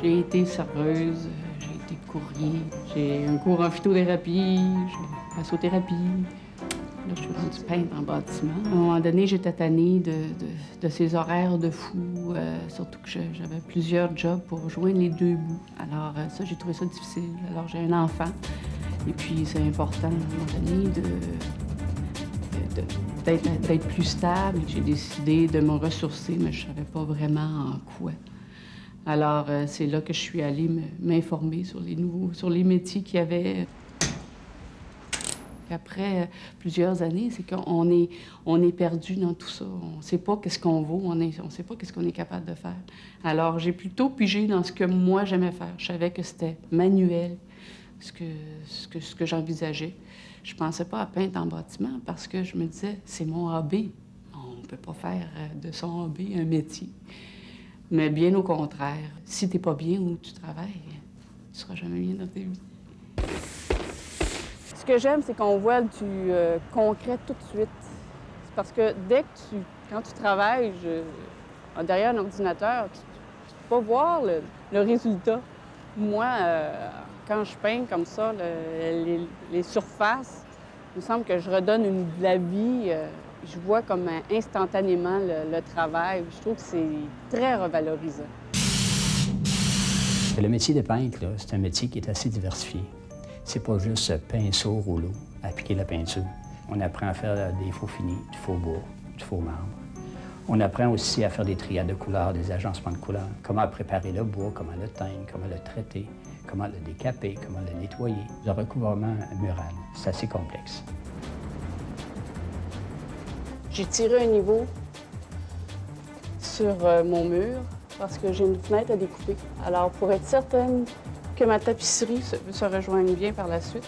J'ai été serveuse, j'ai été courrier, j'ai un cours en phytothérapie, j'ai massothérapie. Là, je suis rendue peintre en bâtiment. À un moment donné, j'étais tannée de ces horaires de fou, surtout que j'avais plusieurs jobs pour rejoindre les deux bouts. Alors ça, j'ai trouvé ça difficile. Alors j'ai un enfant, et puis c'est important à un moment donné d'être plus stable. J'ai décidé de me ressourcer, mais je ne savais pas vraiment en quoi. Alors c'est là que je suis allée m'informer sur les métiers qu'il y avait. Après plusieurs années, c'est qu'on est perdu dans tout ça. On ne sait pas qu'est-ce qu'on vaut, on ne sait pas qu'est-ce qu'on est capable de faire. Alors, j'ai plutôt pigé dans ce que moi j'aimais faire. Je savais que c'était manuel, ce que j'envisageais. Je ne pensais pas à peindre en bâtiment parce que je me disais, c'est mon hobby. On ne peut pas faire de son hobby un métier. Mais bien au contraire, si tu n'es pas bien où tu travailles, tu ne seras jamais bien dans ta vie. Ce que j'aime, c'est qu'on voit du concret tout de suite. C'est parce que quand tu travailles derrière un ordinateur, tu ne peux pas voir le résultat. Moi, quand je peins comme ça, les surfaces, il me semble que je redonne de la vie. Je vois comme instantanément le travail. Je trouve que c'est très revalorisant. Le métier de peintre, c'est un métier qui est assez diversifié. C'est pas juste pinceau, rouleau, appliquer la peinture. On apprend à faire des faux finis, du faux bois, du faux marbre. On apprend aussi à faire des triades de couleurs, des agencements de couleurs, comment préparer le bois, comment le teindre, comment le traiter, comment le décaper, comment le nettoyer. Le recouvrement mural, c'est assez complexe. J'ai tiré un niveau sur mon mur parce que j'ai une fenêtre à découper. Alors, pour être certaine que ma tapisserie se rejoigne bien par la suite,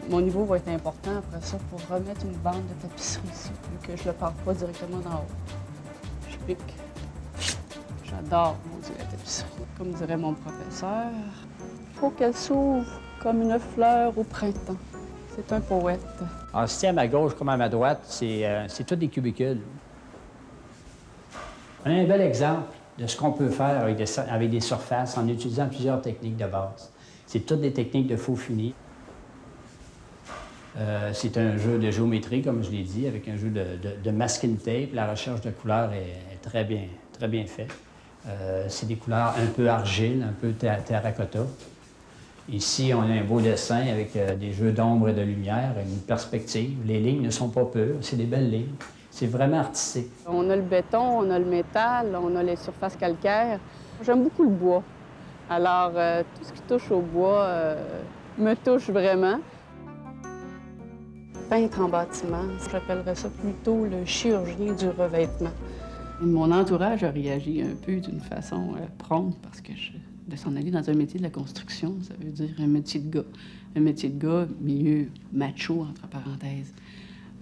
mon niveau va être important après ça pour remettre une bande de tapisserie ici, vu que je ne le pars pas directement d'en haut. Je pique. J'adore, mon Dieu, la tapisserie. Comme dirait mon professeur, il faut qu'elle s'ouvre comme une fleur au printemps. C'est un poète. Alors, si à ma gauche comme à ma droite, c'est tous des cubicules. On a un bel exemple de ce qu'on peut faire avec des surfaces en utilisant plusieurs techniques de base. C'est toutes des techniques de faux fini. C'est un jeu de géométrie, comme je l'ai dit, avec un jeu de masking tape. La recherche de couleurs est très bien faite. C'est des couleurs un peu argile, un peu terracotta. Ici, on a un beau dessin avec des jeux d'ombre et de lumière, une perspective. Les lignes ne sont pas pures, c'est des belles lignes. C'est vraiment artistique. On a le béton, on a le métal, on a les surfaces calcaires. J'aime beaucoup le bois. Alors, tout ce qui touche au bois me touche vraiment. Peintre en bâtiment, j'appellerais ça plutôt le chirurgien du revêtement. Mon entourage a réagi un peu d'une façon prompte parce que de s'en aller dans un métier de la construction, ça veut dire un métier de gars. Un métier de gars, milieu macho, entre parenthèses.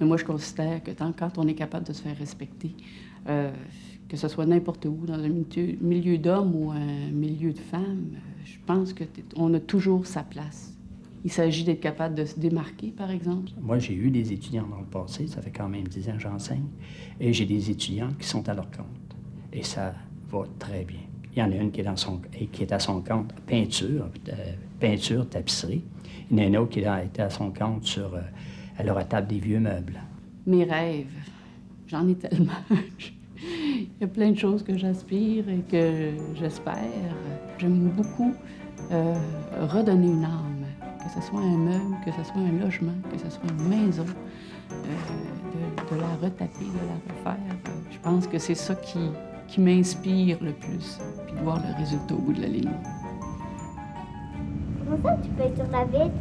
Mais moi, je considère que quand on est capable de se faire respecter, que ce soit n'importe où, dans un milieu d'hommes ou un milieu de femmes, je pense qu'on a toujours sa place. Il s'agit d'être capable de se démarquer, par exemple. Moi, j'ai eu des étudiants dans le passé, ça fait quand même 10 ans que j'enseigne, et j'ai des étudiantes qui sont à leur compte. Et ça va très bien. Il y en a une qui est à son compte peinture, tapisserie. Il y en a une autre qui été à son compte elle leur table des vieux meubles. Mes rêves, j'en ai tellement. Il y a plein de choses que j'aspire et que j'espère. J'aime beaucoup redonner une âme. Que ce soit un meuble, que ce soit un logement, que ce soit une maison, de la retaper, de la refaire. Je pense que c'est ça qui m'inspire le plus, puis de voir le résultat au bout de la ligne. Comment ça, tu peux être sur la vitre?